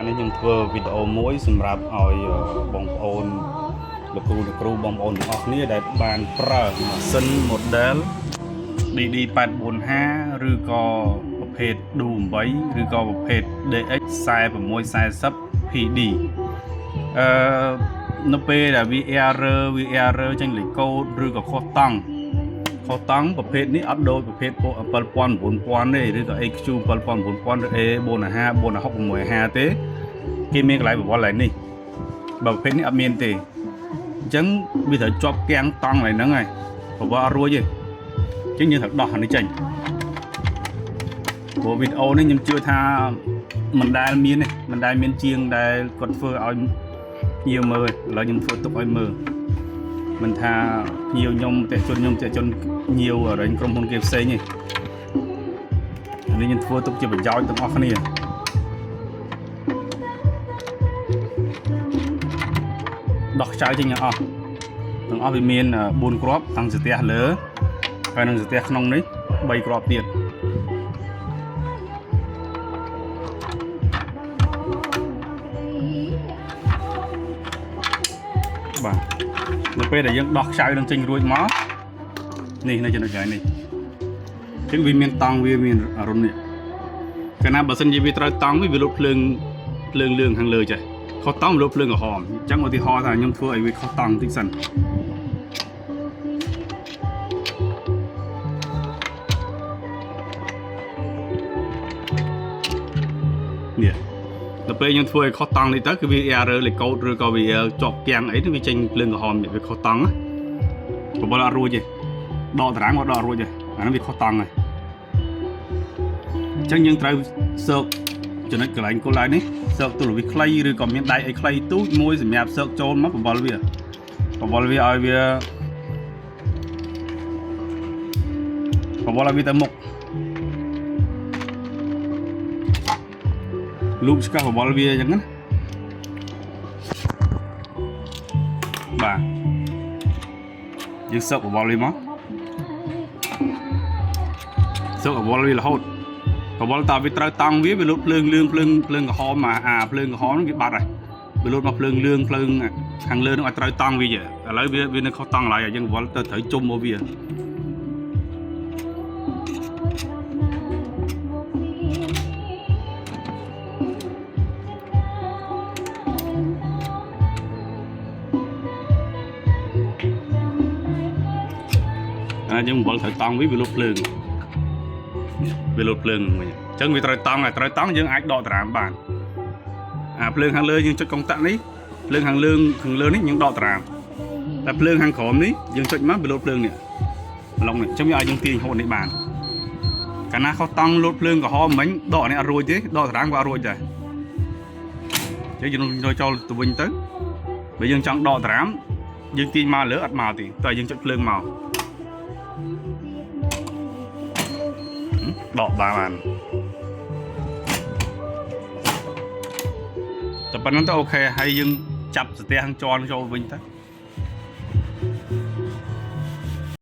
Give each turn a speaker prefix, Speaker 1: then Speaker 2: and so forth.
Speaker 1: នេះខ្ញុំធ្វើវីដេអូមួយសម្រាប់ឲ្យបងប្អូនលោកគ្រូបងប្អូនទាំងអស់គ្នាដែលបានប្រើម៉ាស៊ីន model DD845 ឬក៏ប្រភេទ DU8 ឬក៏ប្រភេទ DX4640 PD នៅពេលដែលវា error ចេញលេខកូដឬក៏ខុសតង់ប្រភេទនេះអត់ដូចប្រភេទ7000 9000ទេឬក៏ AQ 7000 9000ឬ A450 460 650ទេគេមានកន្លែងបវរឡើងនេះបើប្រភេទនេះអត់មានទេអញ្ចឹងវាត្រូវជាប់គាំងតង់ឡើងហ្នឹងហើយបវរអត់រួចទេអញ្ចឹងយើងត្រូវដោះអានេះចេញព្រោះវីដេអូនេះខ្ញុំជឿថាមិនដែលមានជាងដែលគាត់ធ្វើឲ្យភ្ញៀវមើលឥឡូវខ្ញុំធ្វើទុកឲ្យមើលមិនថាភ្ញៀវខ្ញុំតេជជនញៀវរែងក្រុមហ៊ុនគេផ្សេងទេនេះខ្ញុំធ្វើទុកជាប្រយោជន៍ទាំងអស់គ្នាដោះខ្ចៅចេញទាំងអស់វាមាន4គ្រាប់តាំងស្ទះលើហើយនឹងស្ទះក្នុងនេះ3គ្រាប់ទៀតបាទនៅពេលដែលយើងដោះខ្ចៅនឹងចេញរួចមកនេះនៅចំណុចនេះអញ្ចឹងវាមានតង់វាមានអរុននេះកាលណាបើសិនជាវាត្រូវតង់វាលុបភ្លើងលឿងខាងលើចេះខុសតង់លុបភ្លើងក្រហមអញ្ចឹងឧទាហរណ៍ថាខ្ញុំធ្វើឲ្យវាខុសតង់បន្តិចសិននេះដល់ពេលយើងធ្វើឲ្យខុសតង់នេះទៅគឺវា error លេខកូដឬក៏វាជាប់គាំងអីវាចេញភ្លើងក្រហមវាខុសតង់ណាបបលអត់រួចទេដកតារាងក៏ដករួចដែរអានោះវាខុសតង់ហើយអញ្ចឹងយើងត្រូវសើកចំណុចកន្លែងគល់ឡើងនេះសើកទូរវិខ្លីឬក៏មានដៃអីខ្លីទូចមួយសម្រាប់សើកចូលមកបបលវាឲ្យវាទៅមុខលូបស្កាស់បបលវាអញ្ចឹងណាបាទយើងសើកបបលវាមកសើកបបលវារហូតបបលតើវាត្រូវតង់វាលូតភ្លើងលឿងភ្លើងក្រហមភ្លើងក្រហមហ្នឹងវាបាត់ហើយវាលូតមកភ្លើងលឿងភ្លើងខាងលើហ្នឹងឲ្យត្រូវតង់វាឥឡូវវានៅខុសតង់ឡើយយើងបបលទៅត្រូវជុំមកវាយើងបបលត្រូវតង់វាលូតភ្លើងមួយអញ្ចឹងវាត្រូវតង់យើងអាចដកតារាមបានភ្លើងខាងលើយើងចុចកុងតាក់នេះភ្លើងខាងលើនេះយើងដកតារាមតែភ្លើងខាងក្រោមនេះយើងចុចមកវាលូតភ្លើងនេះឡុងនេះអញ្ចឹងវាឲ្យយើងទាញរហូតនេះបានកាលណាខុសតង់លូតភ្លើងក្រហមមិញដកនេះអត់រួចទេដកតារាមក៏អត់រួចដែរអញ្ចឹងយើងចូលទៅវិញទៅបើយើងចង់ដកតារាមយើងទាញមកលើអត់មកទេតែយើងចុចភ្លើងមកដកបានតែប៉ុណ្្នឹងទៅអូខេហើយយើងចាប់ស្ទះខាងជន់ចូលវិញទៅ